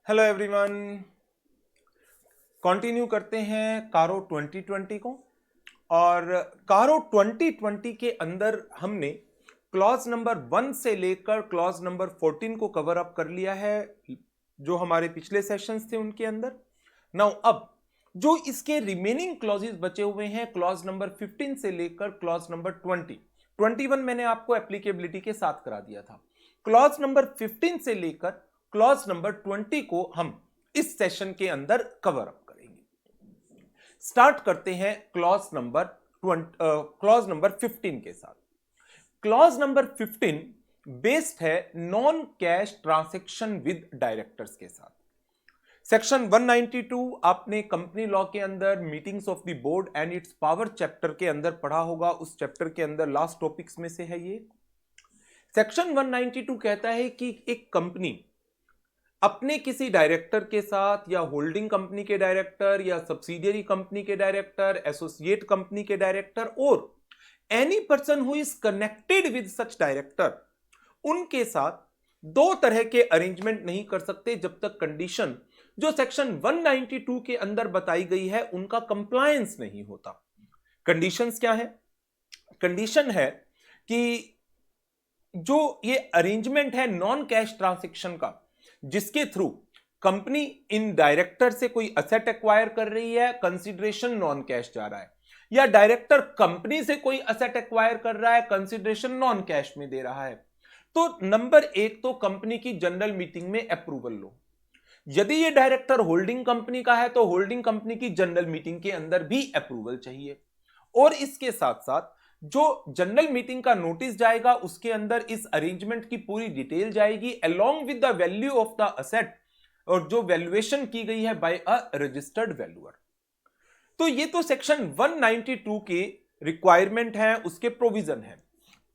Hello everyone. Continue करते हैं कारो 2020 को। और कारो 2020 के अंदर हमने क्लॉज नंबर 1 से लेकर क्लॉज नंबर 14 को कवर अप कर लिया है, जो हमारे पिछले सेशंस थे उनके अंदर। नाउ अब जो इसके रिमेनिंग क्लॉजेस बचे हुए हैं, क्लॉज नंबर 15 से लेकर क्लॉज नंबर 21 मैंने आपको एप्लीकेबिलिटी के साथ करा दिया था। क्लॉज नंबर 15 से लेकर क्लॉज नंबर 20 को हम इस सेशन के अंदर कवर अप करेंगे। स्टार्ट करते हैं क्लॉज नंबर 15 के साथ। क्लॉज नंबर 15 बेस्ड है non cash transaction with directors के साथ। सेक्शन 192 आपने कंपनी लॉ के अंदर meetings of the board and it's power chapter के अंदर पढ़ा होगा। उस चैप्टर के अंदर लास्ट टॉपिक्स में से है ये। सेक्शन 192 कहता है कि एक कंपनी अपने किसी डायरेक्टर के साथ या होल्डिंग कंपनी के डायरेक्टर या सब्सिडियरी कंपनी के डायरेक्टर, एसोसिएट कंपनी के डायरेक्टर और any person who is connected with such director, उनके साथ दो तरह के अरेंजमेंट नहीं कर सकते जब तक कंडीशन जो सेक्शन 192 के अंदर बताई गई है उनका कंप्लायंस नहीं होता। कंडीशंस क्या है? कंडीशन है कि जो ये अरेंजमेंट है नॉन कैश ट्रांजैक्शन का, जिसके थ्रू कंपनी इन डायरेक्टर से कोई असेट एक्वायर कर रही है, कंसीडरेशन नॉन कैश जा रहा है, या डायरेक्टर कंपनी से कोई असेट एक्वायर कर रहा है, कंसीडरेशन नॉन कैश में दे रहा है, तो नंबर एक तो कंपनी की जनरल मीटिंग में अप्रूवल लो। यदि ये डायरेक्टर होल्डिंग कंपनी का है तो होल्डिंग कंपनी की जनरल मीटिंग के अंदर भी अप्रूवल चाहिए। और इसके साथ साथ जो जनरल मीटिंग का नोटिस जाएगा उसके अंदर इस अरेंजमेंट की पूरी डिटेल जाएगी along with the value of the asset, और जो वैल्यूएशन की गई है बाय अ रजिस्टर्ड वैल्यूअर। तो ये तो सेक्शन 192 के रिक्वायरमेंट है, उसके प्रोविजन है।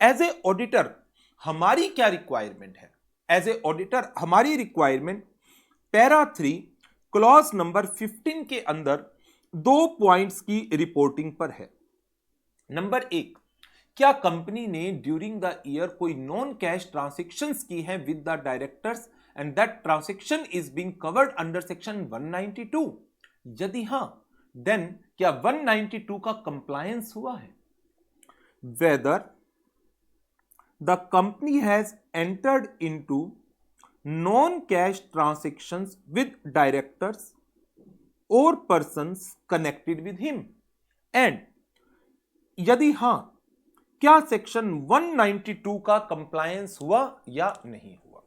एज ए ऑडिटर हमारी क्या रिक्वायरमेंट है? एज ए ऑडिटर हमारी रिक्वायरमेंट पैरा 3 क्लॉज नंबर 15 के अंदर दो पॉइंट्स की रिपोर्टिंग पर है। नंबर एक, क्या कंपनी ने ड्यूरिंग द ईयर कोई नॉन कैश ट्रांजैक्शंस की है with the directors and that transaction is being covered under section 192? यदि हां, देन क्या 192 का कंप्लायंस हुआ है? Whether the company has entered into non-cash transactions with directors or persons connected with him, and यदि हां, क्या सेक्शन 192 का कंप्लायंस हुआ या नहीं हुआ?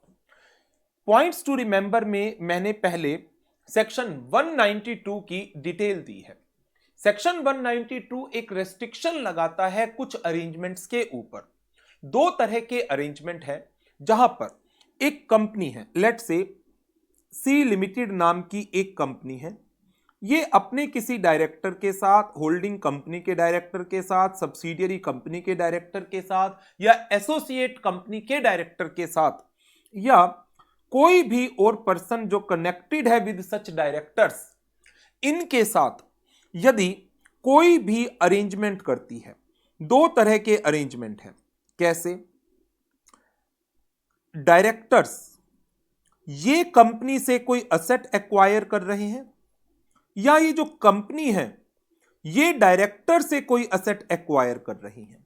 पॉइंट्स टू रिमेंबर में मैंने पहले सेक्शन 192 की डिटेल दी है। सेक्शन 192 एक रेस्ट्रिक्शन लगाता है कुछ अरेंजमेंट्स के ऊपर। दो तरह के अरेंजमेंट है जहां पर एक कंपनी है, लेट से सी लिमिटेड नाम की एक कंपनी है, ये अपने किसी डायरेक्टर के साथ, होल्डिंग कंपनी के डायरेक्टर के साथ, सब्सिडियरी कंपनी के डायरेक्टर के साथ, या एसोसिएट कंपनी के डायरेक्टर के साथ, या कोई भी और पर्सन जो कनेक्टेड है विद सच डायरेक्टर्स, इनके साथ यदि कोई भी अरेंजमेंट करती है। दो तरह के अरेंजमेंट है। कैसे? डायरेक्टर्स ये कंपनी से कोई असेट एक्वायर कर रहे हैं, या ये जो कंपनी है ये डायरेक्टर से कोई असेट एक्वायर कर रही है।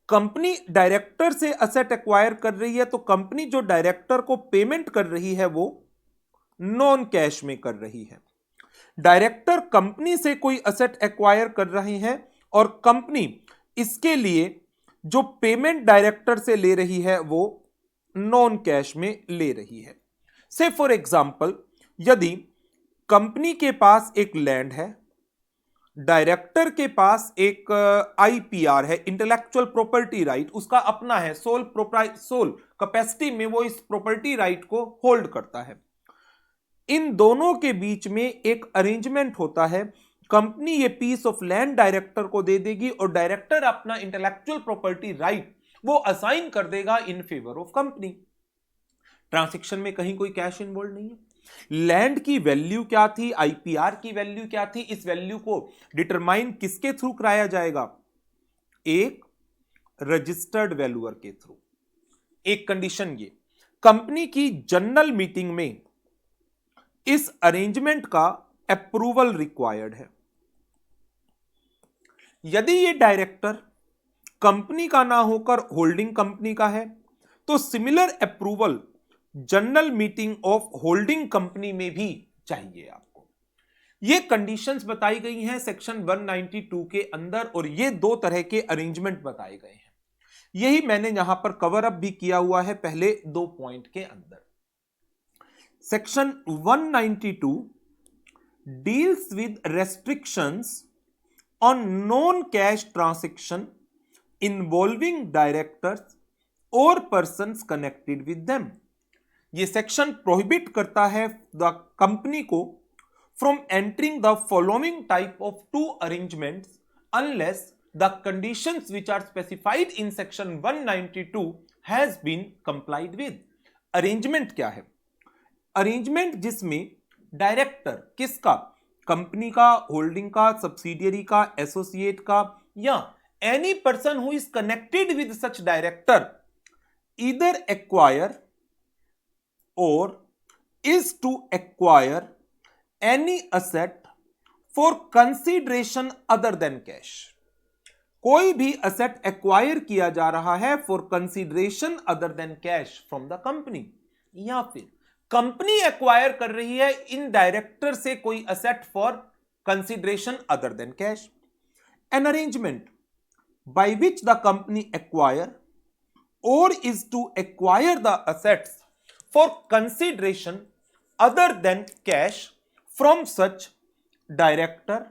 कंपनी डायरेक्टर से असेट एक्वायर कर रही है तो कंपनी जो डायरेक्टर को पेमेंट कर रही है वो नॉन कैश में कर रही है। डायरेक्टर कंपनी से कोई असेट एक्वायर कर रहे हैं और कंपनी इसके लिए जो पेमेंट डायरेक्टर से ले रही है वो नॉन कैश में ले रही है। से फॉर एग्जांपल, यदि कंपनी के पास एक लैंड है, डायरेक्टर के पास एक आईपीआर है, इंटेलेक्चुअल प्रॉपर्टी राइट उसका अपना है, सोल कैपेसिटी में वो इस प्रॉपर्टी राइट को होल्ड करता है। इन दोनों के बीच में एक अरेंजमेंट होता है, कंपनी ये पीस ऑफ लैंड डायरेक्टर को दे देगी और डायरेक्टर अपना इंटेलेक्चुअल प्रॉपर्टी राइट वो असाइन कर देगा in favour of company. Transaction में कहीं कोई कैश इन्वॉल्व नहीं है। लैंड की वैल्यू क्या थी, आईपीआर की वैल्यू क्या थी, इस वैल्यू को डिटरमाइन किसके थ्रू कराया जाएगा? एक रजिस्टर्ड वैल्यूअर के थ्रू। एक कंडीशन ये, कंपनी की जनरल मीटिंग में इस अरेंजमेंट का अप्रूवल रिक्वायर्ड है। यदि ये डायरेक्टर कंपनी का ना होकर होल्डिंग कंपनी का है तो similar approval general meeting of holding company में भी चाहिए आपको। ये कंडीशंस बताई गई हैं सेक्शन 192 के अंदर और ये दो तरह के अरेंजमेंट बताए गए हैं। यही मैंने यहां पर कवर अप भी किया हुआ है पहले दो पॉइंट के अंदर। Section 192 deals with restrictions on non-cash transaction involving directors or persons connected with them। ये सेक्शन प्रोहिबिट करता है द कंपनी को from entering the following type of two arrangements unless the conditions which are specified in section 192 has been complied with. Arrangement क्या है? Arrangement जिसमें director किसका, company का, holding का, सब्सिडियरी का, एसोसिएट का या any person who is connected with such director either acquire or is to acquire any asset for consideration other than cash. कोई भी असेट एक्वायर किया जा रहा है for consideration other than cash from the company, या फिर company acquire कर रही है इन डायरेक्टर से कोई asset for consideration other than cash. An arrangement by which the company acquire or is to acquire the assets for consideration other than cash from such director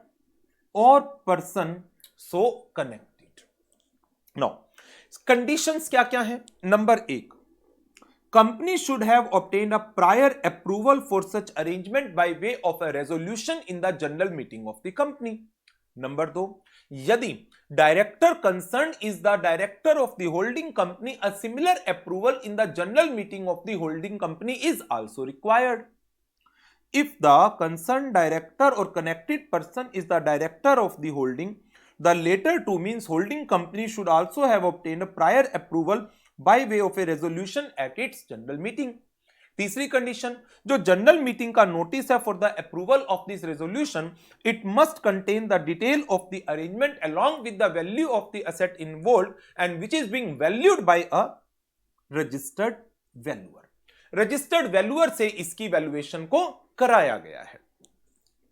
or person so connected. Now conditions क्या क्या है? Number 1, company should have obtained a prior approval for such arrangement by way of a resolution in the general meeting of the company। Number 2, यदि director concerned is the director of the holding company, a similar approval in the general meeting of the holding company is also required। If the concerned director or connected person is the director of the holding, the latter two means holding company should also have obtained a prior approval by way of a resolution at its general meeting। तीसरी condition, जो general meeting का notice है for the approval of this resolution, it must contain the detail of the arrangement along with the value of the asset involved and which is being valued by a registered valuer। Registered valuer से इसकी valuation को कराया गया है।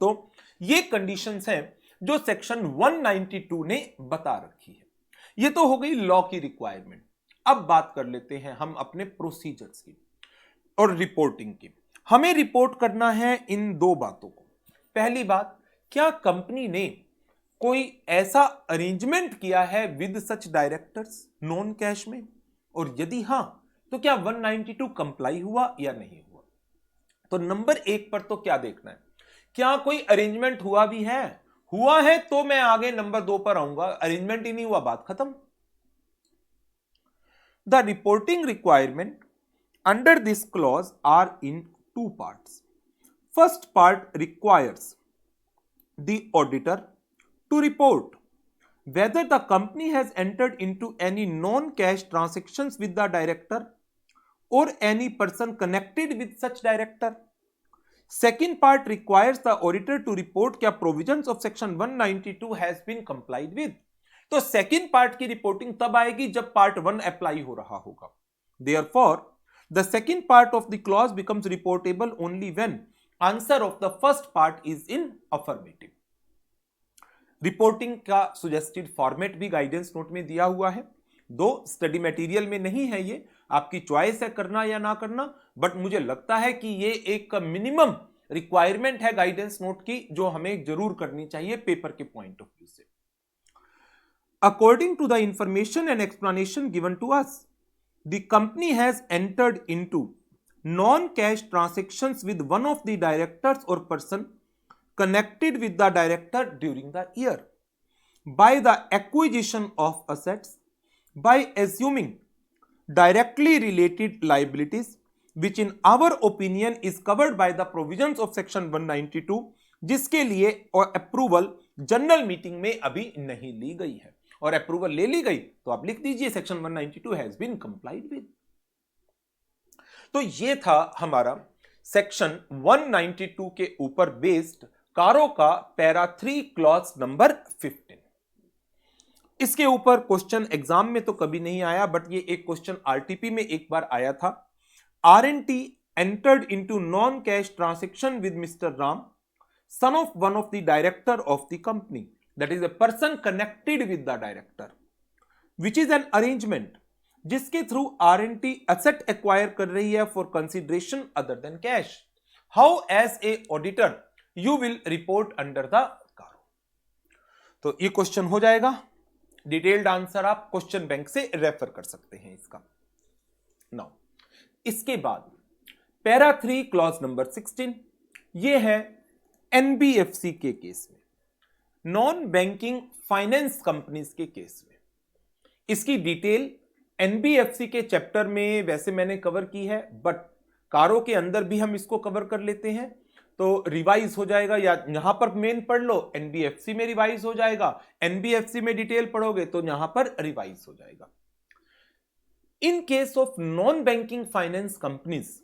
तो ये conditions हैं जो सेक्शन 192 ने बता रखी है। ये तो हो गई लॉ की रिक्वायरमेंट। अब बात कर लेते हैं हम अपने प्रोसीजर्स की और रिपोर्टिंग की। हमें रिपोर्ट करना है इन दो बातों को। पहली बात, क्या कंपनी ने कोई ऐसा अरेंजमेंट किया है with such directors non cash में, और यदि हां तो क्या 192 कंप्लाई हुआ या नहीं हुआ। तो नंबर 1 पर तो क्या देखना है, क्या कोई अरेंजमेंट हुआ भी है? हुआ है तो मैं आगे नंबर 2 पर आऊंगा। अरेंजमेंट ही नहीं हुआ, बात खत्म। The reporting requirement under this clause are in two parts। First part requires the auditor to report whether the company has entered into any non-cash transactions with the director or any person connected with such director। Second part requires the auditor to report क्या provisions of section 192 has been complied with। तो second part की reporting तब आएगी जब part 1 apply हो रहा होगा। Therefore, the second part of the clause becomes reportable only when answer of the first part is in affirmative। Reporting का suggested format भी गाइडेंस नोट में दिया हुआ है। दो स्टडी मटेरियल में नहीं है, ये आपकी चॉइस है करना या ना करना, बट मुझे लगता है कि ये एक मिनिमम रिक्वायरमेंट है गाइडेंस नोट की जो हमें जरूर करनी चाहिए पेपर के पॉइंट ऑफ व्यू से। According to the information and explanation given to us, the company has entered into non-cash transactions with one of the directors or person connected with the director during the year by the acquisition of assets, by assuming directly related liabilities, which in our opinion is covered by the provisions of section 192, जिसके लिए और approval general meeting में अभी नहीं ली गई है, और approval ले ली गई तो आप लिख दीजिए section 192 has been complied with. तो ये था हमारा सेक्शन 192 के ऊपर बेस्ड कारो का पैरा 3 क्लॉज नंबर 15। इसके ऊपर क्वेश्चन एग्जाम में तो कभी नहीं आया, बट ये एक क्वेश्चन आरटीपी में एक बार आया था। RNT entered into non-cash transaction with Mr. Ram, son of one of the director of the company, that is a person connected with the director, which is an arrangement जिसके through RNT asset acquire कर रही है for consideration other than cash. How as a auditor you will report under the caro? तो ये question हो जाएगा। Detailed answer आप question bank से रेफर कर सकते हैं इसका। नाउ इसके बाद पैरा 3 क्लॉज नंबर 16, ये है एनबीएफसी के केस में, नॉन बैंकिंग फाइनेंस कंपनीज के केस में। इसकी डिटेल एनबीएफसी के चैप्टर में वैसे मैंने कवर की है, बट कारो के अंदर भी हम इसको कवर कर लेते हैं तो रिवाइज हो जाएगा, या यहां पर मेन पढ़ लो, एनबीएफसी में रिवाइज हो जाएगा, एनबीएफसी में डिटेल पढ़ोगे तो यहां पर रिवाइज हो जाएगा। In case of non banking finance companies,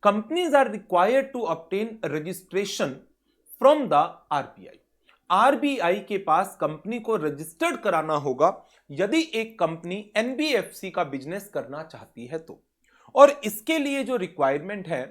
companies are required to obtain registration from the RBI. RBI के पास कंपनी को रजिस्टर्ड कराना होगा यदि एक कंपनी एनबीएफसी का बिजनेस करना चाहती है तो। और इसके लिए जो रिक्वायरमेंट है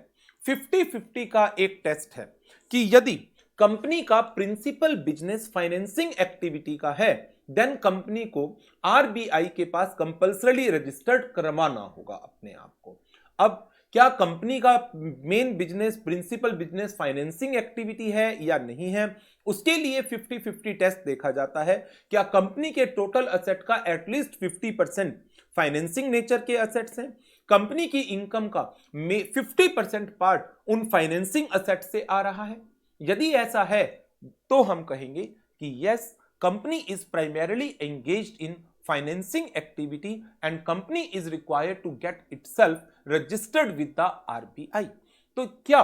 50-50 का एक टेस्ट है कि यदि कंपनी का प्रिंसिपल बिजनेस फाइनेंसिंग एक्टिविटी का है, देन कंपनी को आरबीआई के पास कंपल्सरी रजिस्टर्ड करवाना होगा अपने आप को। अब क्या कंपनी का main business principal business financing activity है या नहीं है, उसके लिए 50-50 टेस्ट देखा जाता है। क्या कंपनी के टोटल एसेट का एटलीस्ट 50% फाइनेंसिंग नेचर के एसेट्स हैं, कंपनी की इनकम का 50% पार्ट उन फाइनेंसिंग एसेट से आ रहा है। यदि ऐसा है तो हम कहेंगे कि yes, company is primarily engaged in financing activity and company is required to get itself registered with the RBI। तो क्या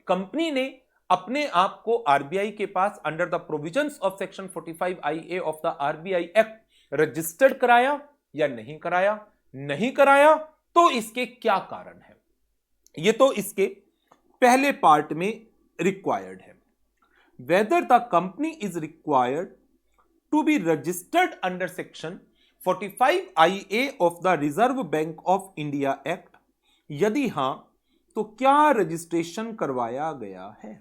कंपनी ने अपने आप को आरबीआई के पास under the provisions of section 45IA of the RBI act registered कराया या नहीं कराया? नहीं कराया तो इसके क्या कारण है? ये तो इसके पहले पार्ट में रिक्वायर्ड है। Whether the company is required to be registered under section 45IA of the Reserve Bank of India Act, यदि हां तो क्या रजिस्ट्रेशन करवाया गया है?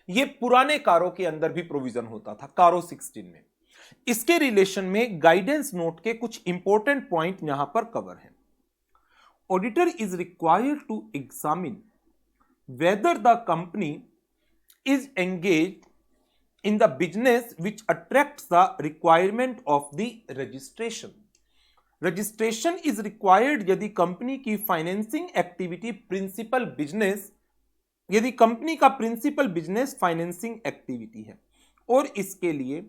यह पुराने कारों के अंदर भी प्रोविजन होता था, कारो 16 में। इसके रिलेशन में गाइडेंस नोट के कुछ इंपॉर्टेंट पॉइंट यहां पर कवर है। Auditor is required to examine whether the company is engaged in the business which attracts the requirement of the registration. Registration is required यदि कंपनी की फाइनेंसिंग एक्टिविटी प्रिंसिपल बिजनेस, यदि company का principal business financing activity है। और इसके लिए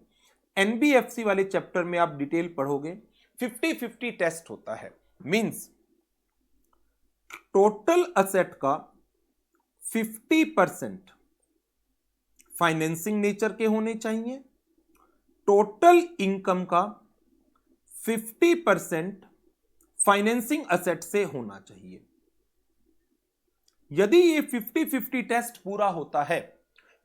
NBFC वाले chapter में आप डिटेल पढ़ोगे, 50-50 टेस्ट होता है। मींस टोटल एसेट का 50% फाइनेंसिंग नेचर के होने चाहिए, टोटल इनकम का 50% फाइनेंसिंग एसेट से होना चाहिए। यदि ये 50-50 टेस्ट पूरा होता है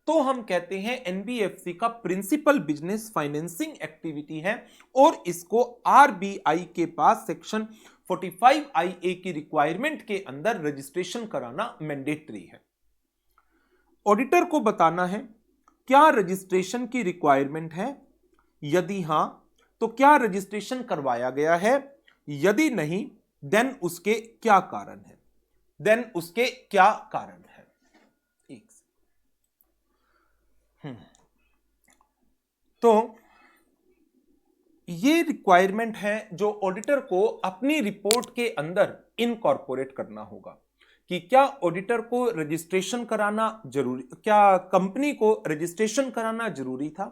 तो हम कहते हैं एनबीएफसी का प्रिंसिपल बिजनेस फाइनेंसिंग एक्टिविटी है और इसको आरबीआई के पास सेक्शन 45IA की रिक्वायरमेंट के अंदर रजिस्ट्रेशन कराना मैंडेटरी है। ऑडिटर को बताना है क्या रजिस्ट्रेशन की रिक्वायरमेंट है, यदि हां तो क्या रजिस्ट्रेशन करवाया गया है, यदि नहीं देन उसके क्या कारण है, तो ये रिक्वायरमेंट है जो ऑडिटर को अपनी रिपोर्ट के अंदर इनकॉर्पोरेट करना होगा कि क्या ऑडिटर को रजिस्ट्रेशन कराना जरूरी, क्या कंपनी को रजिस्ट्रेशन कराना जरूरी था,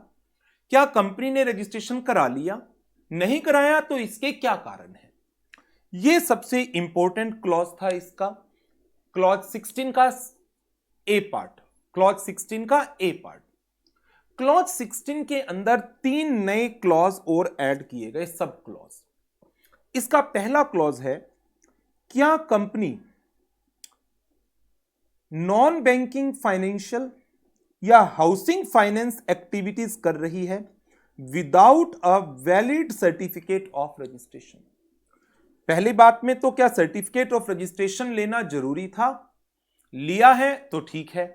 क्या कंपनी ने रजिस्ट्रेशन करा लिया, नहीं कराया तो इसके क्या कारण है। यह सबसे इंपॉर्टेंट क्लॉज था इसका, क्लॉज 16 का ए पार्ट। क्लॉज 16 के अंदर 3 नए क्लॉज और ऐड किए गए, सब क्लॉज। इसका पहला क्लॉज है क्या कंपनी नॉन बैंकिंग फाइनेंशियल या हाउसिंग फाइनेंस एक्टिविटीज कर रही है without a valid certificate of registration. पहली बात में तो क्या सर्टिफिकेट ऑफ रजिस्ट्रेशन लेना जरूरी था? लिया है तो ठीक है।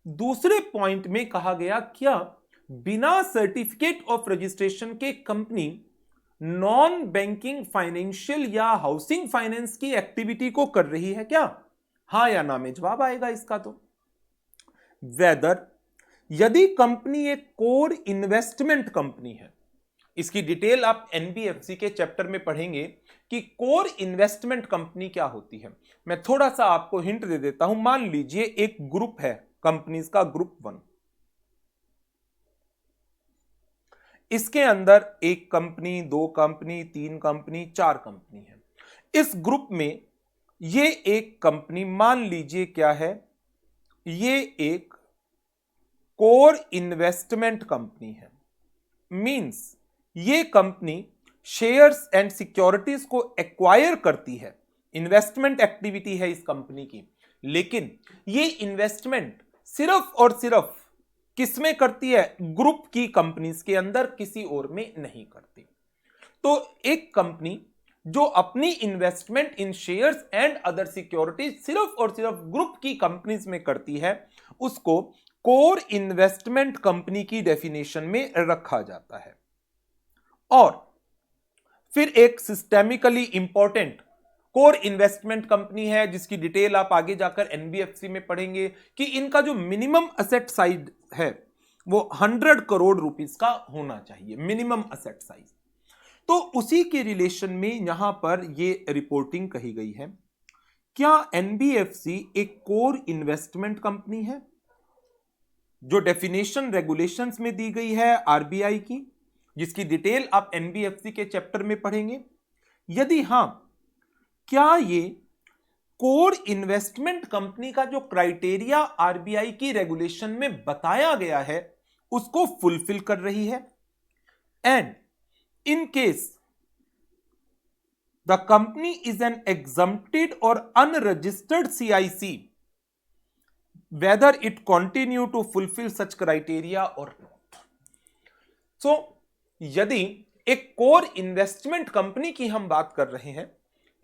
दूसरे पॉइंट में कहा गया क्या बिना सर्टिफिकेट ऑफ रजिस्ट्रेशन के कंपनी नॉन बैंकिंग फाइनेंशियल या हाउसिंग फाइनेंस की एक्टिविटी को कर रही है क्या? हां या ना में जवाब आएगा इसका। तो वेदर यदि कंपनी एक कोर इन्वेस्टमेंट कंपनी है, इसकी डिटेल आप एनबीएफसी के चैप्टर में पढ़ेंगे कि कोर इन्वेस्टमेंट कंपनी क्या होती है। मैं थोड़ा सा आपको हिंट दे देता हूं। मान लीजिए एक ग्रुप है कंपनीज का, ग्रुप 1। इसके अंदर एक कंपनी, 2 कंपनी, 3 कंपनी, 4 कंपनी है। इस ग्रुप में ये एक कंपनी मान लीजिए क्या है, ये एक कोर इन्वेस्टमेंट कंपनी है। मींस ये कंपनी शेयर्स एंड सिक्योरिटीज को एक्वायर करती है, इन्वेस्टमेंट एक्टिविटी है इस कंपनी की। लेकिन ये इन्वेस्टमेंट सिर्फ और सिर्फ किसमें करती है? ग्रुप की कंपनीज के अंदर, किसी और में नहीं करती। तो एक कंपनी जो अपनी investment in shares and other securities सिर्फ और सिर्फ ग्रुप की कंपनीज में करती है, उसको कोर इन्वेस्टमेंट कंपनी की डेफिनेशन में रखा जाता है। और फिर एक systemically important core investment company है जिसकी डिटेल आप आगे जाकर एनबीएफसी में पढ़ेंगे कि इनका जो मिनिमम असेट साइज है वो 100 करोड़ रुपीस का होना चाहिए, मिनिमम असेट साइज। तो उसी के रिलेशन में यहां पर ये रिपोर्टिंग कही गई है। क्या एनबीएफसी एक कोर इन्वेस्टमेंट कंपनी है जो डेफिनेशन रेगुलेशंस में दी गई है आरबीआई की, जिसकी डिटेल आप एनबीएफसी के चैप्टर में पढ़ेंगे? यदि हां, क्या ये कोर इन्वेस्टमेंट कंपनी का जो क्राइटेरिया आरबीआई की रेगुलेशन में बताया गया है उसको फुलफिल कर रही है? And in case the company is an exempted or unregistered CIC, whether it continue to fulfill such criteria or not। So, यदि एक कोर इन्वेस्टमेंट कंपनी की हम बात कर रहे हैं,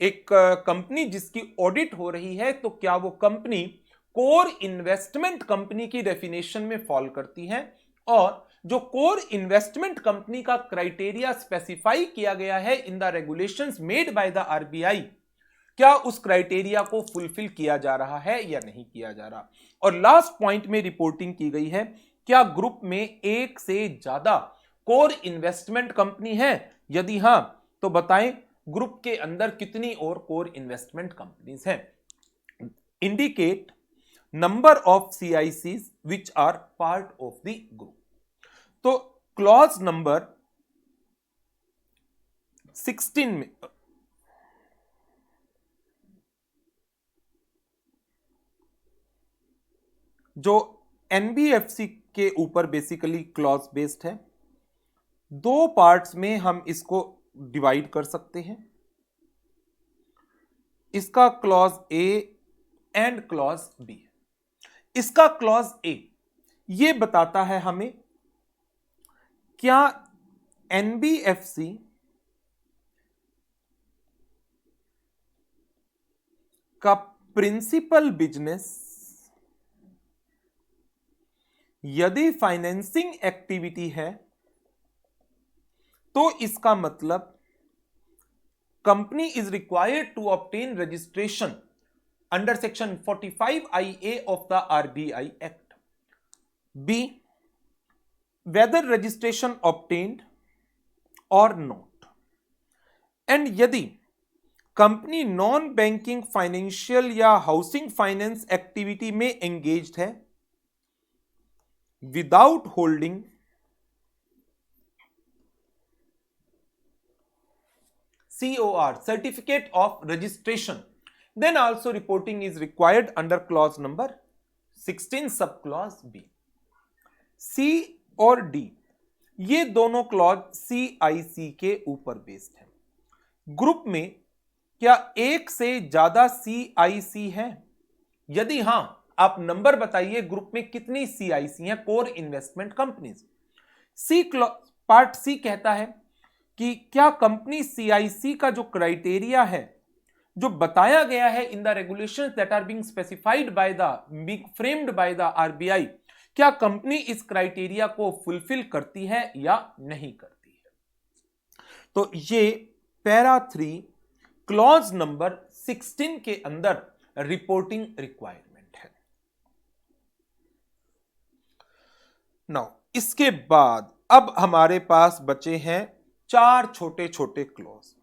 एक कंपनी जिसकी ऑडिट हो रही है, तो क्या वो कंपनी कोर इन्वेस्टमेंट कंपनी की डेफिनेशन में फॉल करती है? और जो कोर इन्वेस्टमेंट कंपनी का क्राइटेरिया स्पेसिफाई किया गया है in the regulations made by the RBI, क्या उस क्राइटेरिया को फुलफिल किया जा रहा है या नहीं किया जा रहा? और लास्ट पॉइंट में रिपोर्टिंग की गई है, क्या ग्रुप में एक से ज्यादा कोर इन्वेस्टमेंट कंपनी है? यदि हां तो बताएं ग्रुप के अंदर कितनी और कोर इन्वेस्टमेंट कंपनीज हैं? इंडिकेट नंबर ऑफ सीआईसीज which are part of the group. तो क्लॉज नंबर 16 में जो एनबीएफसी के ऊपर बेसिकली क्लॉज बेस्ड है, 2 पार्ट्स में हम इसको डिवाइड कर सकते हैं। इसका clause A and clause B. इसका क्लॉज ए ये बताता है हमें क्या एनबीएफसी का प्रिंसिपल बिजनेस यदि फाइनेंसिंग एक्टिविटी है तो इसका मतलब company is required to obtain registration under section 45IA of the RBI Act. B, whether registration obtained or not। And यदि कंपनी नॉन बैंकिंग फाइनेंशियल या हाउसिंग फाइनेंस एक्टिविटी में engaged है without holding COR, certificate of registration, then also reporting is required under clause number 16 sub clause B। C और D ये दोनों clause CIC के ऊपर based है। ग्रुप में क्या एक से ज्यादा CIC है? यदि हां आप नंबर बताइए ग्रुप में कितनी CIC हैं, core investment companies. Part C कहता है कि क्या कंपनी CIC का जो क्राइटेरिया है जो बताया गया है in the regulations that are being specified by the being framed by the RBI, क्या कंपनी इस क्राइटेरिया को फुलफिल करती है या नहीं करती है। तो ये पैरा 3 क्लॉज नंबर 16 के अंदर रिपोर्टिंग रिक्वायरमेंट है। नाउ इसके बाद अब हमारे पास बचे हैं 4 छोटे छोटे क्लॉज,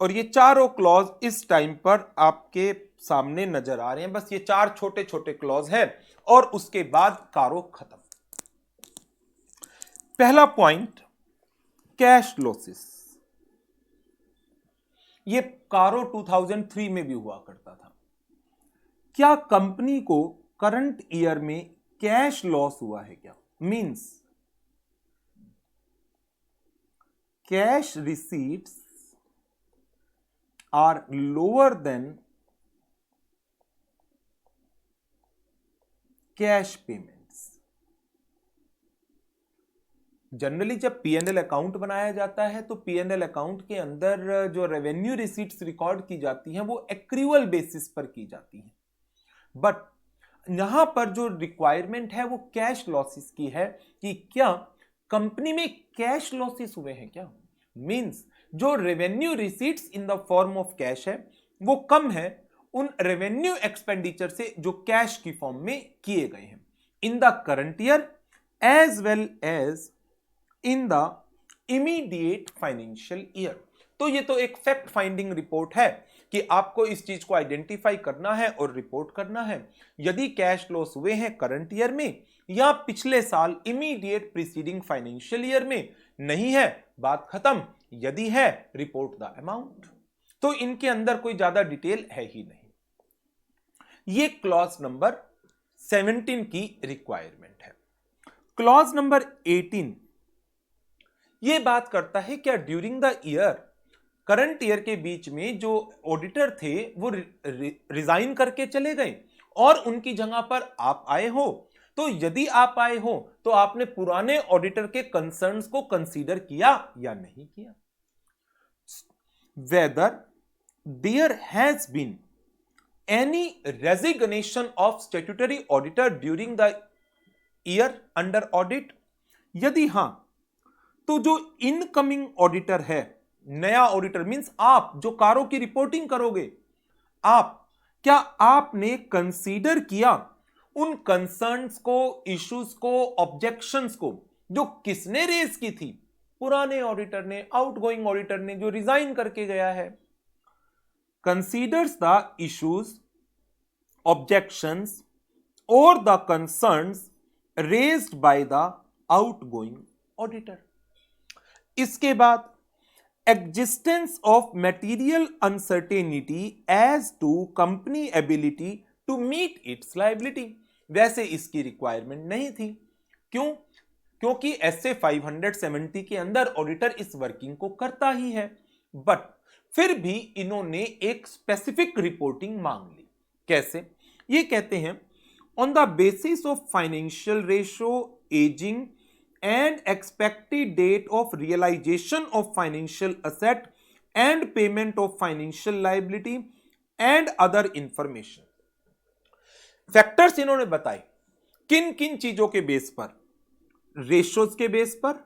और ये चारों क्लॉज इस टाइम पर आपके सामने नजर आ रहे हैं। बस ये 4 छोटे छोटे क्लॉज है और उसके बाद कारो खत्म। पहला पॉइंट, कैश लॉसेस। ये कारो 2003 में भी हुआ करता था। क्या कंपनी को करंट ईयर में कैश लॉस हुआ है क्या? Means cash receipts are lower than cash payments। Generally जब P&L अकाउंट बनाया जाता है तो P&L अकाउंट के अंदर जो रेवेन्यू रिसीट्स रिकॉर्ड की जाती हैं वो एक्रूअल बेसिस पर की जाती हैं, बट यहां पर जो रिक्वायरमेंट है वो कैश लॉसेस की है कि क्या कंपनी में कैश लॉसेस हुए हैं क्या। मींस जो revenue receipts in the form of cash है वो कम है उन रेवेन्यू एक्सपेंडिचर से जो कैश की फॉर्म में किए गए हैं in the current year as well as in the immediate financial year. तो ये तो एक फैक्ट फाइंडिंग रिपोर्ट है कि आपको इस चीज को आइडेंटिफाई करना है और रिपोर्ट करना है। यदि कैश लॉस हुए हैं करंट ईयर में या पिछले साल इमीडिएट प्रीसीडिंग फाइनेंशियल ईयर में, नहीं है बात खत्म। यदि है रिपोर्ट द अमाउंट। तो इनके अंदर कोई ज्यादा डिटेल है ही नहीं। ये क्लॉज नंबर 17 की रिक्वायरमेंट है। क्लॉज नंबर 18 ये बात करता है क्या during the year, current year के बीच में जो ऑडिटर थे वो रिजाइन करके चले गए और उनकी जगह पर आप आए हो, तो यदि आप आए हो तो आपने पुराने ऑडिटर के कंसर्न्स को कंसीडर किया या नहीं किया। Whether there has been any resignation of statutory auditor during the year under audit, यदि हां तो जो इनकमिंग ऑडिटर है, नया ऑडिटर मींस आप जो कारों की रिपोर्टिंग करोगे, क्या आपने कंसीडर किया उन कंसर्न्स को, इश्यूज को, ऑब्जेक्शंस को जो किसने रेज की थी? पुराने ऑडिटर ने, आउटगोइंग ऑडिटर ने जो रिजाइन करके गया है। कंसीडर्स द इश्यूज, ऑब्जेक्शंस और the concerns raised by the outgoing auditor. इसके बाद existence of material uncertainty as to company ability to meet its liability. वैसे इसकी रिक्वायरमेंट नहीं थी। क्यों? क्योंकि SA 570 के अंदर ऑडिटर इस वर्किंग को करता ही है, बट फिर भी इन्होंने एक स्पेसिफिक रिपोर्टिंग मांग ली। कैसे? ये कहते हैं on the basis of financial ratio, ageing and expected date of realisation of financial asset and payment of financial liability and other information. Factors इन्होंने बताए किन किन चीजों के बेस पर? रेशोज के बेस पर,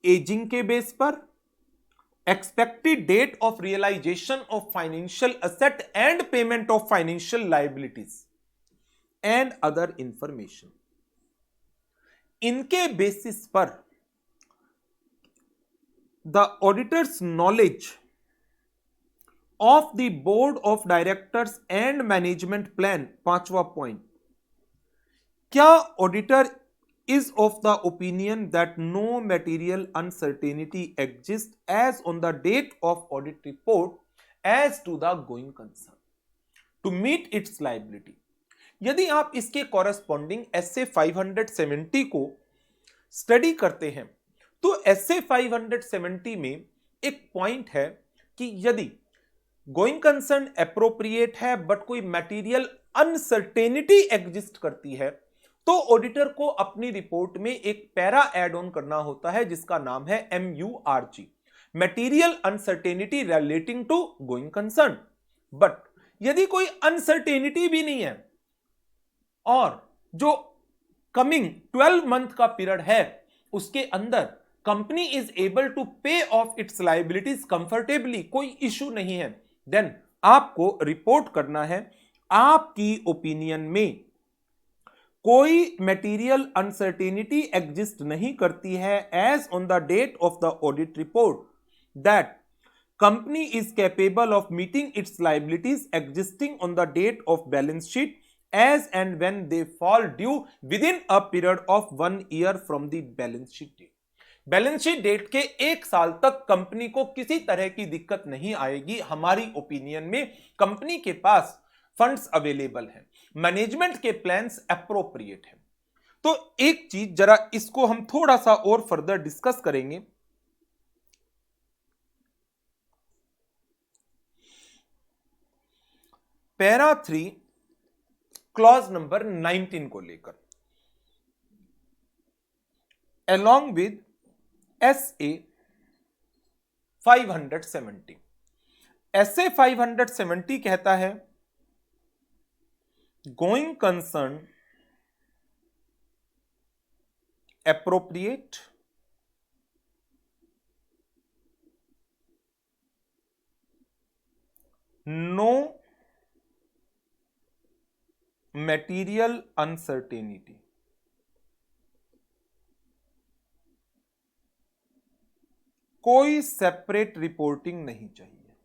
एजिंग के बेस पर, expected date of realisation of financial asset and payment of financial liabilities and other information. इनके बेसिस पर the auditors knowledge of the board of directors and management plan. 5वां point, क्या auditor is of the opinion that no material uncertainty exists as on the date of audit report as to the going concern to meet its liability। यदि आप इसके corresponding SA 570 को study करते हैं तो SA 570 में एक पॉइंट है कि यदि गोइंग कंसर्न एप्रोप्रिएट है बट कोई मटेरियल अनसर्टेनिटी एग्जिस्ट करती है तो ऑडिटर को अपनी रिपोर्ट में एक पैरा एड ऑन करना होता है जिसका नाम है MURG, material uncertainty relating to going concern. But यदि कोई अनसर्टेनिटी भी नहीं है और जो कमिंग 12 मंथ का पीरियड है उसके अंदर कंपनी इज एबल टू पे ऑफ इट्स लायबिलिटीज कंफर्टेबली, कोई इशू नहीं है, देन आपको रिपोर्ट करना है आपकी ओपिनियन में कोई मटेरियल अनसर्टेनिटी एग्जिस्ट नहीं करती है as on the date of the audit report that company is capable of meeting its liabilities existing on the date of balance sheet as and when they fall due within a period of 1 year from the balance sheet date। Balance sheet date के 1 साल तक company को किसी तरह की दिक्कत नहीं आएगी। हमारी ओपिनियन में कंपनी के पास फंड्स अवेलेबल हैं, मैनेजमेंट के प्लान्स एप्रोप्रिएट हैं। तो एक चीज जरा इसको हम थोड़ा सा और फर्दर डिस्कस करेंगे। पैरा 3 क्लॉज नंबर 19 को लेकर along with SA 570, SA 570 कहता है going concern appropriate no material uncertainty, कोई सेपरेट रिपोर्टिंग नहीं चाहिए।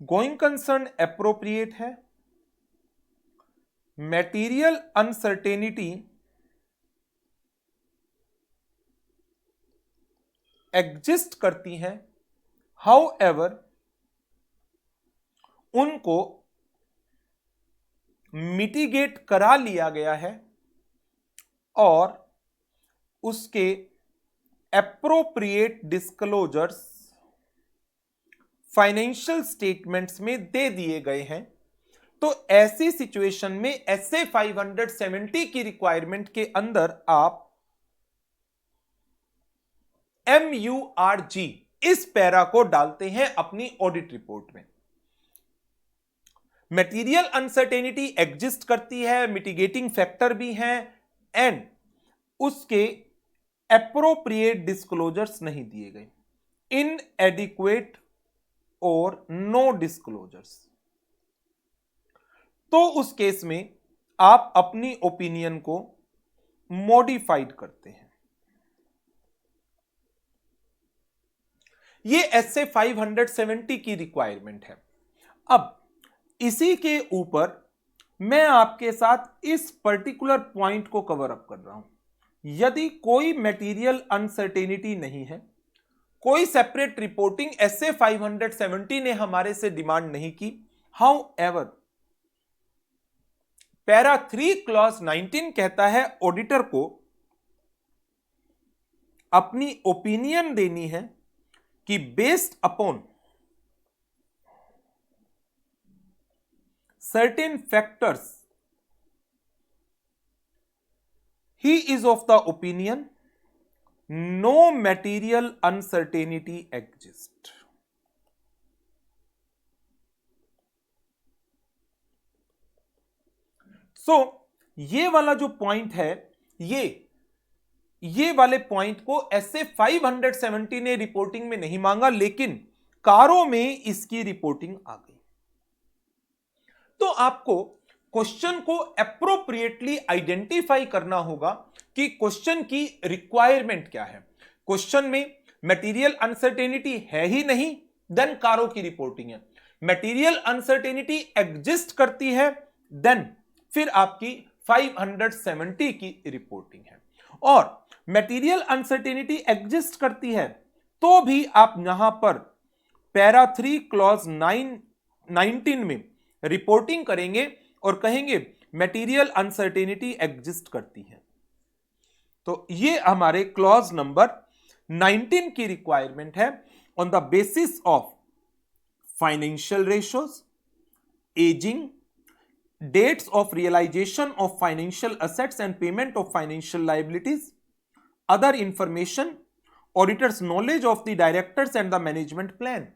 गोइंग कंसर्न एप्रोप्रिएट है, मटेरियल अनसर्टेनिटी एग्जिस्ट करती है, हाउएवर उनको मिटिगेट करा लिया गया है और उसके एप्रोप्रिएट डिस्क्लोजर्स फाइनेंशियल स्टेटमेंट्स में दे दिए गए हैं। तो ऐसी सिचुएशन में SA 570 की रिक्वायरमेंट के अंदर आप MURG इस पैरा को डालते हैं अपनी ऑडिट रिपोर्ट में। मटेरियल अनसर्टेनिटी एग्जिस्ट करती है, मिटिगेटिंग फैक्टर भी हैं एंड उसके एप्रोप्रिएट डिस्क्लोजर्स नहीं दिए गए, इनएडिक्वेट और नो डिस्क्लोजर्स। तो उस केस में आप अपनी ओपिनियन को मॉडिफाइड करते हैं। ये SA 570 की रिक्वायरमेंट है। अब इसी के ऊपर मैं आपके साथ इस पर्टिकुलर पॉइंट को कवर अप कर रहा हूं। यदि कोई मटेरियल अनसर्टेनिटी नहीं है, कोई सेपरेट रिपोर्टिंग SA 570 ने हमारे से डिमांड नहीं की, हाउएवर पैरा 3 क्लॉज 19 कहता है ऑडिटर को अपनी ओपिनियन देनी है कि based upon certain factors he is of the opinion no material uncertainty exists। ये वाला जो पॉइंट है, ये वाले पॉइंट को SA 570 ने रिपोर्टिंग में नहीं मांगा, लेकिन कारों में इसकी रिपोर्टिंग आ गई। तो आपको क्वेश्चन को एप्रोप्रिएटली आइडेंटिफाई करना होगा कि क्वेश्चन की रिक्वायरमेंट क्या है। क्वेश्चन में मटेरियल अनसर्टेनिटी है ही नहीं, देन कारों की रिपोर्टिंग है। मटेरियल अनसर्टेनिटी एग्जिस्ट करती है, देन फिर आपकी 570 की रिपोर्टिंग है। और मटेरियल अनसर्टेनिटी एग्जिस्ट करती है तो भी आप यहां पर पैरा 3 क्लॉज 19 में रिपोर्टिंग करेंगे और कहेंगे मटेरियल अनसर्टेनिटी एग्जिस्ट करती है। तो ये हमारे क्लॉज नंबर 19 की रिक्वायरमेंट है। on the basis of financial ratios, aging, dates of realization of financial assets and payment of financial liabilities, other information, auditor's knowledge of the directors and the management plan.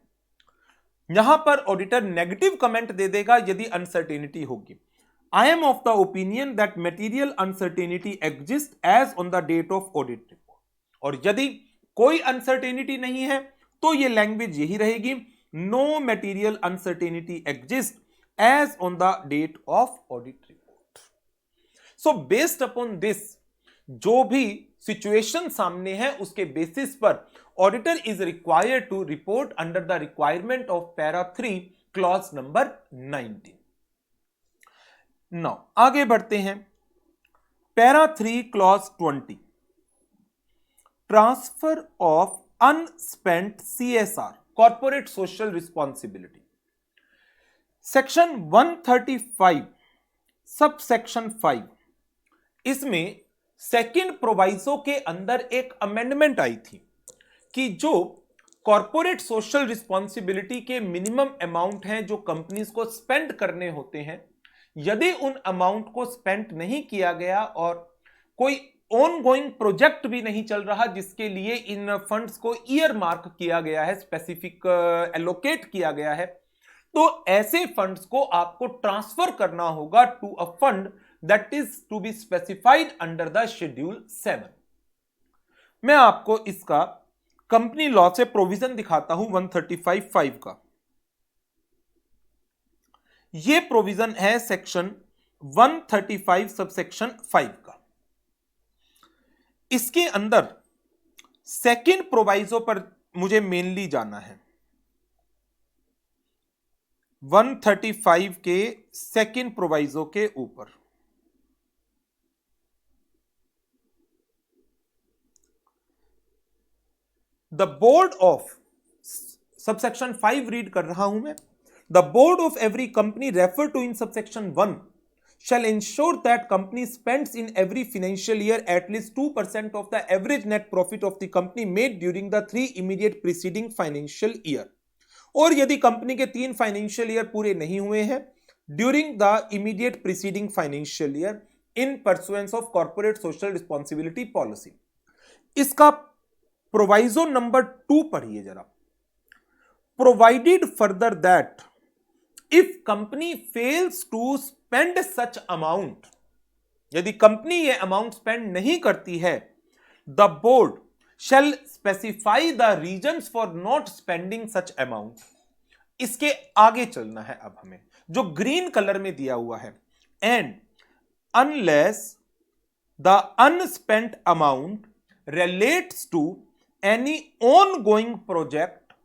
यहां पर auditor negative comment दे देगा यदि uncertainty होगी. I am of the opinion that material uncertainty exist as on the date of audit report. और यदि कोई uncertainty नहीं है तो ये लैंग्वेज यही रहेगी, no material uncertainty exist as on the date of audit report. So based upon this, जो भी सिचुएशन सामने है उसके बेसिस पर auditor is required to report under the requirement of para 3 clause number 19. Now आगे बढ़ते हैं. Para 3 clause 20, transfer of unspent CSR corporate social responsibility. Section 135 sub section 5, इसमें सेकेंड प्रोवाइजो के अंदर एक अमेंडमेंट आई थी कि जो कॉर्पोरेट सोशल रिस्पॉन्सिबिलिटी के मिनिमम अमाउंट हैं जो कंपनीज को स्पेंड करने होते हैं, यदि उन अमाउंट को स्पेंड नहीं किया गया और कोई ऑनगोइंग प्रोजेक्ट भी नहीं चल रहा जिसके लिए इन फंड्स को ईयर मार्क किया गया है, स्पेसिफिक एलोकेट किया गया है, तो ऐसे फंड्स को आपको ट्रांसफर करना होगा to a fund that is to be specified under the schedule 7. मैं आपको इसका कंपनी लॉ से प्रोविजन दिखाता हूं 135(5) का. यह प्रोविजन है सेक्शन 135 सबसेक्शन 5 का. इसके अंदर सेकेंड प्रोवाइजो पर मुझे मेनली जाना है. 135 के सेकेंड प्रोवाइजो के ऊपर the board of subsection 5 read कर रहा हूं मैं. The board of every company refer to in subsection 1 shall ensure that company spends in every financial year at least 2% of the average net profit of the company made during the 3 immediate preceding financial year. और यदि company के 3 financial year पूरे नहीं हुए हैं during the immediate preceding financial year in pursuance of corporate social responsibility policy. इसका proviso number 2 पढ़िए जरा. Provided further that if company fails to spend such amount, यदि कंपनी ये अमाउंट स्पेंड नहीं करती है, the board shall specify the reasons for not spending such amount. इसके आगे चलना है अब हमें, जो ग्रीन कलर में दिया हुआ है. And unless the unspent amount relates to any ongoing project,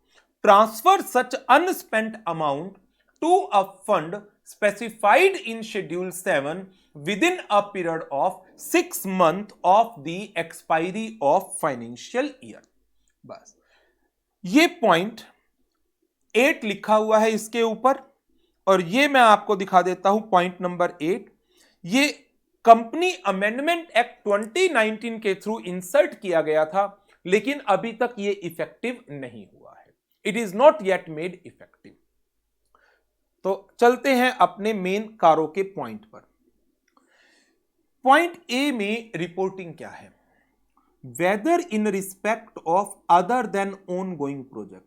transfer such unspent amount to a fund specified in Schedule 7 within a period of 6 months of the expiry of financial year. बस ये point 8 लिखा हुआ है इसके ऊपर, और ये मैं आपको दिखा देता हूं पॉइंट नंबर 8. ये कंपनी अमेंडमेंट एक्ट 2019 के थ्रू इंसर्ट किया गया था, लेकिन अभी तक ये इफेक्टिव नहीं हुआ है. It is not yet made effective. तो चलते हैं अपने मेन कारों के पॉइंट पर. पॉइंट ए में रिपोर्टिंग क्या है? Whether in respect of other than on going project,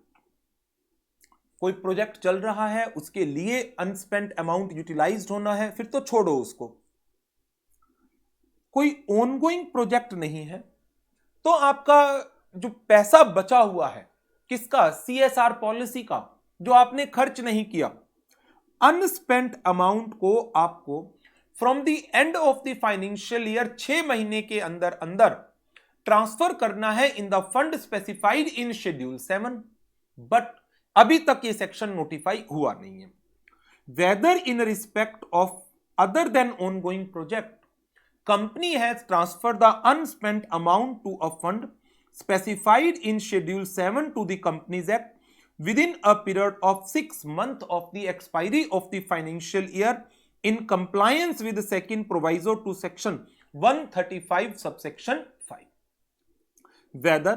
कोई प्रोजेक्ट चल रहा है उसके लिए अनस्पेंट अमाउंट यूटिलाइज्ड होना है, फिर तो छोड़ो उसको. कोई ऑन गोइंग प्रोजेक्ट नहीं है तो आपका जो पैसा बचा हुआ है किसका? CSR पॉलिसी का, जो आपने खर्च नहीं किया. अनस्पेंट अमाउंट को आपको from the end of the financial year 6 महीने के अंदर अंदर ट्रांसफर करना है in the fund specified in schedule 7. But अभी तक ये सेक्शन नोटिफाई हुआ नहीं है. Whether in respect of other than ongoing project, company has transfer the unspent amount to a fund specified in Schedule 7 to the Companies Act within a period of 6 months of the expiry of the financial year in compliance with the second proviso to section 135 subsection 5. Whether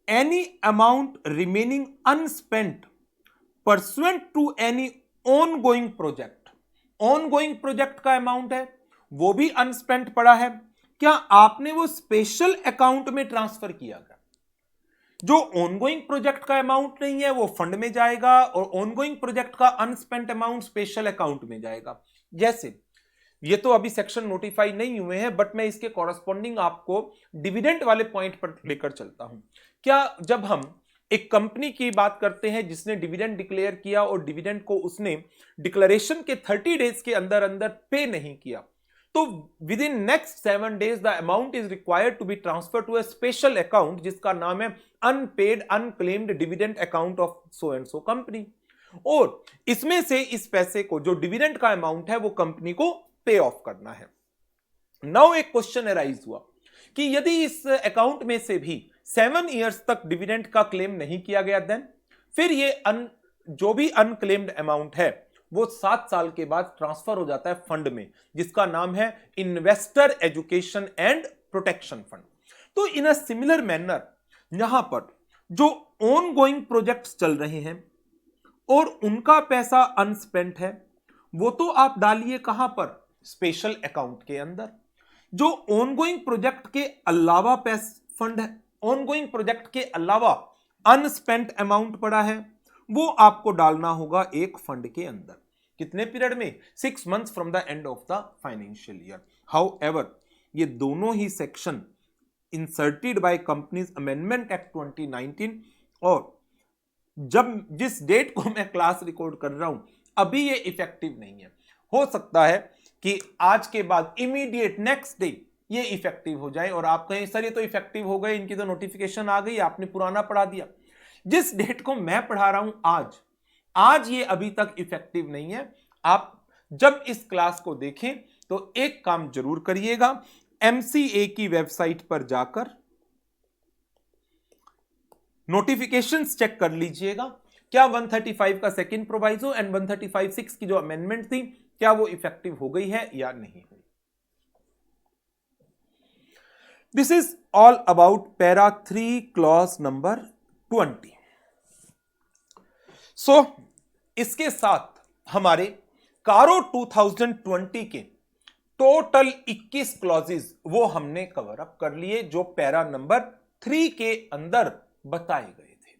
any amount remaining unspent pursuant to any on going project. On going project का amount है वो भी अनस्पेंट पड़ा है, क्या आपने वो special account में ट्रांसफर किया गया? जो ऑनगोइंग प्रोजेक्ट का अमाउंट नहीं है वो फंड में जाएगा और ऑनगोइंग प्रोजेक्ट का अनस्पेंट अमाउंट स्पेशल अकाउंट में जाएगा। जैसे ये तो अभी सेक्शन नोटिफाई नहीं हुए हैं, बट मैं इसके कॉरस्पॉन्डिंग आपको डिविडेंड वाले पॉइंट पर लेकर चलता हूं। क्या जब हम एक कंपनी की बात करते हैं जिसने डिविडेंड डिक्लेयर किया और डिविडेंड को उसने डिक्लेरेशन के 30 डेज के अंदर अंदर पे नहीं किया, तो within next 7 days the amount is required to be transfer to a special account जिसका नाम है unpaid unclaimed dividend account of so and so company, और इसमें से इस पैसे को जो डिविडेंड का अमाउंट है वो कंपनी को पे ऑफ करना है। नाउ एक क्वेश्चन अराइज हुआ कि यदि इस अकाउंट में से भी 7 इयर्स तक डिविडेंड का क्लेम नहीं किया गया, देन फिर ये जो भी अनक्लेम्ड अमाउंट है वो 7 साल के बाद ट्रांसफर हो जाता है फंड में जिसका नाम है investor education and protection fund. तो इन अ सिमिलर मैनर यहां पर जो ऑन गोइंग प्रोजेक्ट्स चल रहे हैं और उनका पैसा अनस्पेंट है वो तो आप डालिए कहां पर? स्पेशल अकाउंट के अंदर। जो ऑनगोइंग प्रोजेक्ट के अलावा फंड है, ऑनगोइंग प्रोजेक्ट के अलावा अनस्पेंट अमाउंट पड़ा है वो आपको डालना होगा एक फंड के अंदर। कितने पीरियड में? 6 months from the end of the financial year. However ये दोनों ही section inserted by companies amendment act 2019 और जिस डेट को मैं क्लास रिकॉर्ड कर रहा हूं अभी ये इफेक्टिव नहीं है। हो सकता है कि आज के बाद इमीडिएट नेक्स्ट डे ये इफेक्टिव हो जाए और आप कहें सर ये तो इफेक्टिव हो गए, इनकी तो नोटिफिकेशन आ गई, आपने पुराना पढ़ा दिया। जिस डेट को मैं पढ़ा रहा हूं आज ये अभी तक इफेक्टिव नहीं है। आप जब इस क्लास को देखें तो एक काम जरूर करिएगा, एमसीए की वेबसाइट पर जाकर नोटिफिकेशंस चेक कर लीजिएगा, क्या 135 का सेकंड प्रोवाइजो एंड 135(6) की जो अमेंडमेंट थी क्या वो इफेक्टिव हो गई है या नहीं हुई। This is all about para 3 clause number 20। सो इसके साथ हमारे कारो 2020 के टोटल 21 क्लॉजेस वो हमने कवर अप कर लिए जो पैरा नंबर 3 के अंदर बताए गए थे।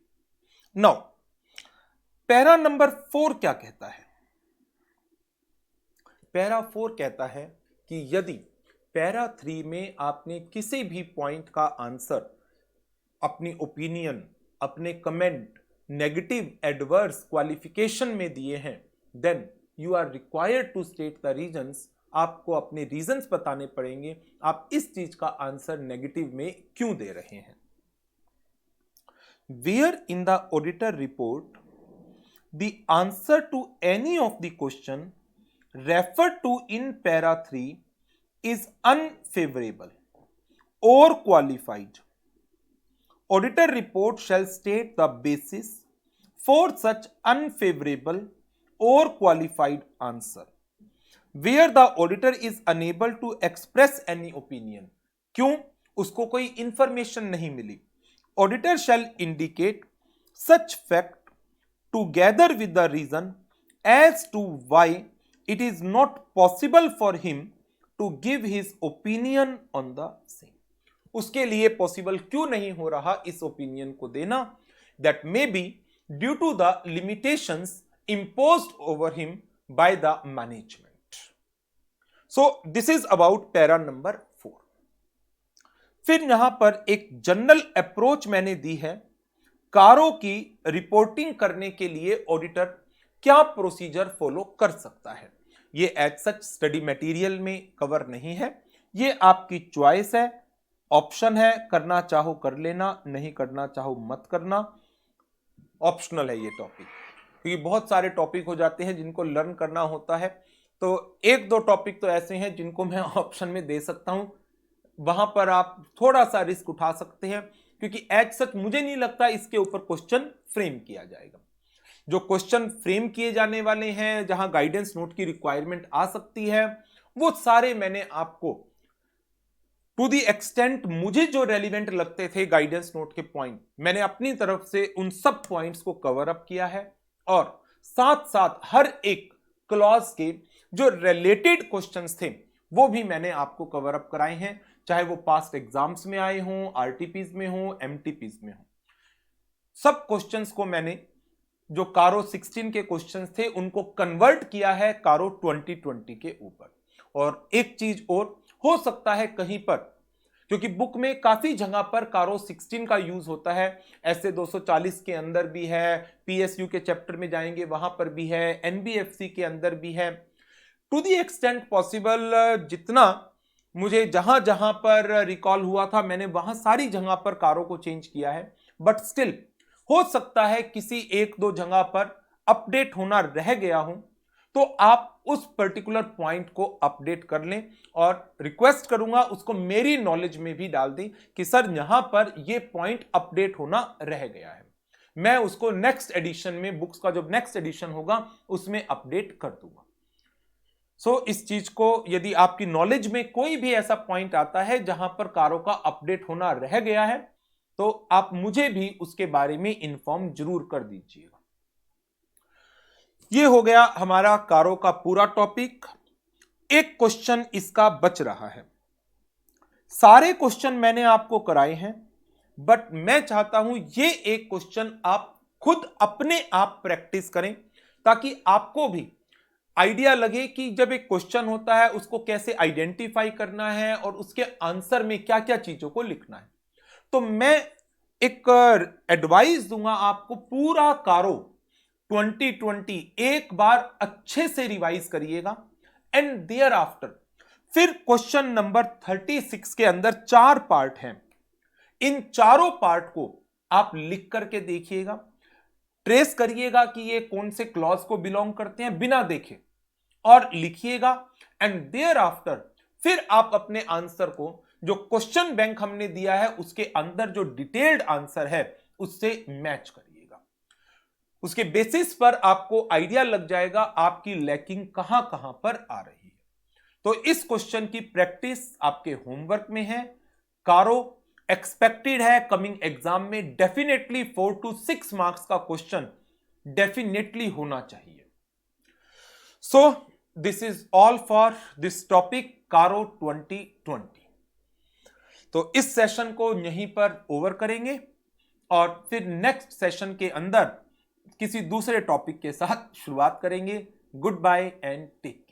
नाउ पैरा नंबर 4 क्या कहता है? पैरा 4 कहता है कि यदि पैरा 3 में आपने किसी भी पॉइंट का आंसर अपनी ओपिनियन, अपने कमेंट, नेगेटिव, एडवर्स, क्वालिफिकेशन में दिए हैं, then you are required to state the reasons. आपको अपने रीजंस बताने पड़ेंगे आप इस चीज का आंसर नेगेटिव में क्यों दे रहे हैं। Where in the auditor report the answer to any of the question referred to in para 3 is unfavorable or qualified, auditor report shall state the basis for such unfavorable or qualified answer. Where the auditor is unable to express any opinion, क्यों? उसको कोई information नहीं मिली, auditor shall indicate such fact together with the reason as to why it is not possible for him to give his opinion on the same. उसके लिए possible क्यों नहीं हो रहा इस ओपिनियन को देना? that may be due to the limitations imposed over him by the management. So this is about para number 4. फिर यहां पर एक जनरल अप्रोच मैंने दी है, कारो की रिपोर्टिंग करने के लिए ऑडिटर क्या प्रोसीजर फॉलो कर सकता है। ये एज सच स्टडी मटेरियल में कवर नहीं है, ये आपकी चॉइस है, ऑप्शन है, करना चाहो कर लेना, नहीं करना चाहो मत करना, ऑप्शनल है ये टॉपिक। क्योंकि बहुत सारे टॉपिक हो जाते हैं जिनको लर्न करना होता है, तो 1-2 टॉपिक तो ऐसे हैं जिनको मैं ऑप्शन में दे सकता हूं, वहां पर आप थोड़ा सा रिस्क उठा सकते हैं क्योंकि एज सच मुझे नहीं लगता इसके ऊपर क्वेश्चन फ्रेम किया जाएगा। जो क्वेश्चन फ्रेम किए जाने वाले हैं जहां गाइडेंस नोट की रिक्वायरमेंट आ सकती है वो सारे मैंने आपको टू दी एक्सटेंट मुझे जो रेलिवेंट लगते थे गाइडेंस नोट के पॉइंट, मैंने अपनी तरफ से उन सब पॉइंट्स को कवर अप किया है और साथ साथ हर एक क्लॉज के जो रिलेटेड क्वेश्चंस थे वो भी मैंने आपको कवर अप कराए हैं, चाहे वो पास्ट एग्जाम्स में आए हों, आरटीपीज में हों, एमटीपीज में हों। सब क्वेश्चंस को मैंने जो कारो 16 के क्वेश्चंस थे उनको कन्वर्ट किया है कारो 2020 के ऊपर। और एक चीज और, हो सकता है कहीं पर, क्योंकि बुक में काफी जगह पर कारो 16 का यूज होता है, ऐसे 240 के अंदर भी है, पीएसयू के चैप्टर में जाएंगे वहां पर भी है, एनबीएफसी के अंदर भी है। टू दी एक्सटेंट पॉसिबल जितना मुझे जहां जहां पर रिकॉल हुआ था मैंने वहां सारी जगह पर कारो को चेंज किया है, बट स्टिल हो सकता है किसी एक दो जगह पर अपडेट होना रह गया हो, तो आप उस पर्टिकुलर पॉइंट को अपडेट कर लें और रिक्वेस्ट करूंगा उसको मेरी नॉलेज में भी डाल दें कि सर यहां पर ये पॉइंट अपडेट होना रह गया है। मैं उसको नेक्स्ट एडिशन में, बुक्स का जब नेक्स्ट एडिशन होगा उसमें अपडेट कर दूंगा। सो इस चीज को, यदि आपकी नॉलेज में कोई भी ऐसा पॉइंट आता है जहां पर कारों का अपडेट होना रह गया है तो आप मुझे भी उसके बारे में इन्फॉर्म जरूर कर दीजिएगा। ये हो गया हमारा कारो का पूरा टॉपिक। एक क्वेश्चन इसका बच रहा है। सारे क्वेश्चन मैंने आपको कराए हैं, बट मैं चाहता हूं ये एक क्वेश्चन आप खुद अपने आप प्रैक्टिस करें ताकि आपको भी आइडिया लगे कि जब एक क्वेश्चन होता है उसको कैसे आइडेंटिफाई करना है और उसके आंसर में क्या क्या चीजों को लिखना है। तो मैं एक एडवाइस दूंगा आपको, पूरा कारो 2020 एक बार अच्छे से रिवाइज करिएगा एंड देयर आफ्टर फिर क्वेश्चन नंबर 36 के अंदर 4 पार्ट हैं, इन चारों पार्ट को आप लिख करके देखिएगा, ट्रेस करिएगा कि ये कौन से क्लॉज को बिलोंग करते हैं बिना देखे और लिखिएगा एंड देयर आफ्टर फिर आप अपने आंसर को जो क्वेश्चन बैंक हमने दिया है उसके अंदर जो डिटेल्ड आंसर है उससे मैच करिएगा। उसके बेसिस पर आपको आइडिया लग जाएगा आपकी लैकिंग कहां कहां पर आ रही है। तो इस क्वेश्चन की प्रैक्टिस आपके होमवर्क में है। कारो एक्सपेक्टेड है कमिंग एग्जाम में डेफिनेटली 4 to 6 मार्क्स का क्वेश्चन डेफिनेटली होना चाहिए। So this is all for this topic कारो 2020। तो इस सेशन को यहीं पर ओवर करेंगे और फिर नेक्स्ट सेशन के अंदर किसी दूसरे टॉपिक के साथ शुरुआत करेंगे। Good bye and take care.